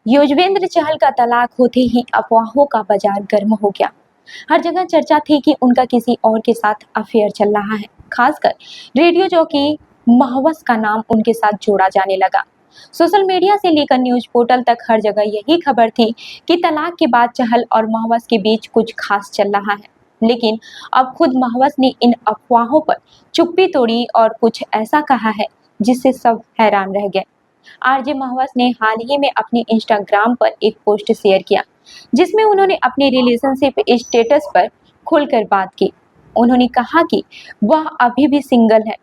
युजवेंद्र चहल का तलाक होते ही अफवाहों का बाजार गर्म हो गया। हर जगह चर्चा थी कि उनका किसी और के साथ अफेयर चल रहा है। खासकर रेडियो जॉकी महवस का नाम उनके साथ जोड़ा जाने लगा। सोशल मीडिया से लेकर न्यूज पोर्टल तक हर जगह यही खबर थी कि तलाक के बाद चहल और महवस के बीच कुछ खास चल रहा है। लेकिन अब खुद महवस ने इन अफवाहों पर चुप्पी तोड़ी और कुछ ऐसा कहा है जिससे सब हैरान रह गए। आरजे महवस ने हाल ही में अपने इंस्टाग्राम पर एक पोस्ट शेयर किया जिसमें उन्होंने अपने रिलेशनशिप स्टेटस पर खुलकर बात की। उन्होंने कहा कि वह अभी भी सिंगल है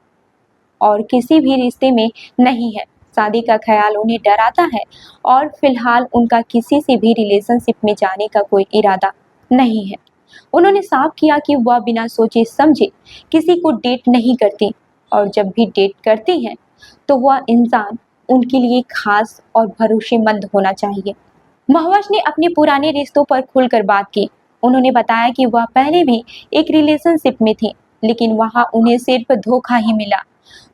और किसी भी रिश्ते में नहीं है। शादी का ख्याल उन्हें डराता है और फिलहाल उनका किसी से भी रिलेशनशिप में जाने का कोई इरादा नहीं है। उन्होंने साफ किया कि वह बिना सोचे समझे किसी को डेट नहीं करती और जब भी डेट करती हैं तो वह इंसान उनके लिए खास और भरोसेमंद होना चाहिए। महवस ने अपने पुराने रिश्तों पर खुलकर बात की। उन्होंने बताया कि वह पहले भी एक रिलेशनशिप में थी, लेकिन वहां उन्हें सिर्फ धोखा ही मिला।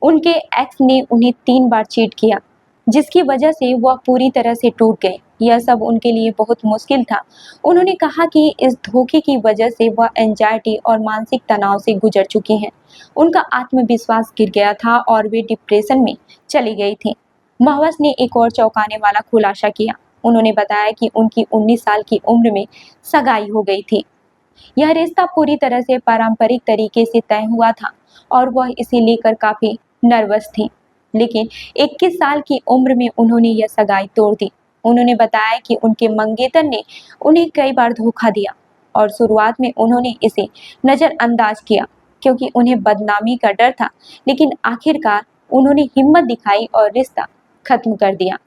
उनके एक्स ने उन्हें 3 बार चीट किया, जिसकी वजह से वह पूरी तरह से टूट गए। यह सब उनके लिए बहुत मुश्किल था। उन्होंने कहा कि इस धोखे की वजह से वह एंजाइटी और मानसिक तनाव से गुजर चुकी हैं। उनका आत्मविश्वास गिर गया था और वे डिप्रेशन में चली गई थी। महवस ने एक और चौंकाने वाला खुलासा किया। उन्होंने बताया कि उनकी 19 साल की उम्र में सगाई हो गई थी। यह रिश्ता पूरी तरह से पारंपरिक तरीके से तय हुआ था और वह इसे लेकर काफी नर्वस थी। लेकिन 21 साल की उम्र में उन्होंने यह सगाई तोड़ दी। उन्होंने बताया कि उनके मंगेतर ने उन्हें कई बार धोखा दिया और शुरुआत में उन्होंने इसे नजरअंदाज किया क्योंकि उन्हें बदनामी का डर था, लेकिन आखिरकार उन्होंने हिम्मत दिखाई और रिश्ता खत्म कर दिया।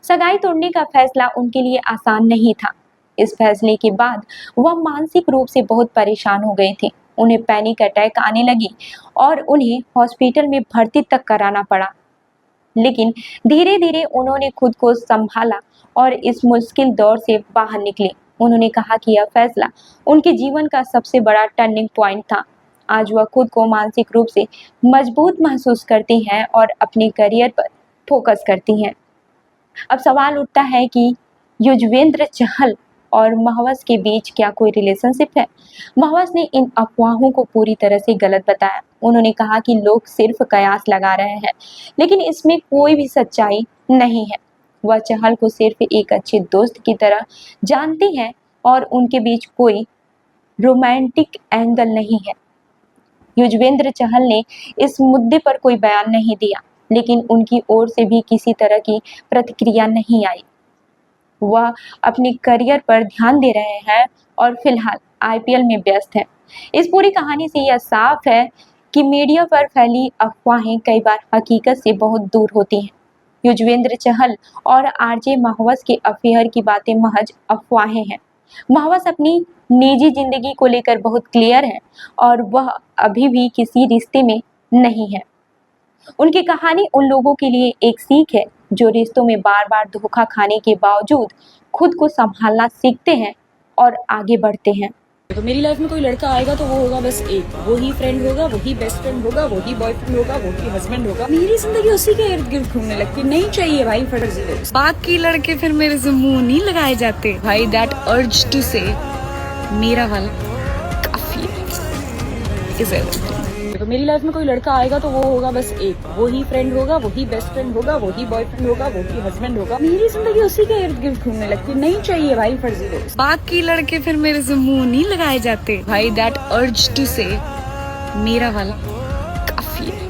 सगाई तोड़ने का फैसला उनके लिए आसान नहीं था। इस फैसले के बाद वह मानसिक रूप से बहुत परेशान हो गए थे। उन्हें पैनिक अटैक आने लगी और उन्हें हॉस्पिटल में भर्ती तक कराना पड़ा। लेकिन धीरे धीरे उन्होंने खुद को संभाला और इस मुश्किल दौर से बाहर निकले। उन्होंने कहा कि यह फैसला उनके जीवन का सबसे बड़ा टर्निंग पॉइंट था। आज वह खुद को मानसिक रूप से मजबूत महसूस करती हैं और अपने करियर पर फोकस करती हैं। अब सवाल उठता है कि युजवेंद्र चहल और महवस के बीच क्या कोई रिलेशनशिप है? महवस ने इन अफवाहों को पूरी तरह से गलत बताया। उन्होंने कहा कि लोग सिर्फ कयास लगा रहे हैं, लेकिन इसमें कोई भी सच्चाई नहीं है। वह चहल को सिर्फ एक अच्छे दोस्त की तरह जानती हैं और उनके बीच कोई रोमांटिक एंगल नहीं है। युजवेंद्र चहल ने इस मुद्दे पर कोई बयान नहीं दिया, लेकिन उनकी ओर से भी किसी तरह की प्रतिक्रिया नहीं आई। वह अपने करियर पर ध्यान दे रहे हैं और फिलहाल आईपीएल में व्यस्त हैं। इस पूरी कहानी से यह साफ है कि मीडिया पर फैली अफवाहें कई बार हकीकत से बहुत दूर होती हैं। युजवेंद्र चहल और आरजे महवस के अफेयर की बातें महज अफवाहें हैं। महवस अपनी निजी जिंदगी को लेकर बहुत क्लियर है और वह अभी भी किसी रिश्ते में नहीं है। उनकी कहानी उन लोगों के लिए एक सीख है जो रिश्तों में बार बार धोखा खाने के बावजूद खुद को संभालना सीखते हैं और आगे बढ़ते हैं। तो मेरी लाइफ में कोई लड़का आएगा तो वो होगा बस एक, वो ही फ्रेंड होगा, वो ही बेस्ट फ्रेंड होगा, वो ही बॉयफ्रेंड होगा, वो ही हस्बैंड होगा। मेरी जिंदगी उसी के इर्द गिर्द घूमने लगती। नहीं चाहिए भाई फर्जी दोस्त। बाकी लड़के फिर मेरे से मुंह नहीं लगाए जाते भाई दैट अर्ज टू से मेरा वाला काफी है। तो मेरी लाइफ में कोई लड़का आएगा तो वो होगा बस एक, वो ही फ्रेंड होगा, वो ही बेस्ट फ्रेंड होगा, वो ही बॉयफ्रेंड होगा, वो ही हस्बैंड होगा। मेरी जिंदगी उसी के इर्द गिर्द घूमने लगती। नहीं चाहिए भाई फर्जी दोस्त। बाकी लड़के फिर मेरे से मुंह नहीं लगाए जाते भाई दैट अर्ज टू से मेरा वाला काफी है।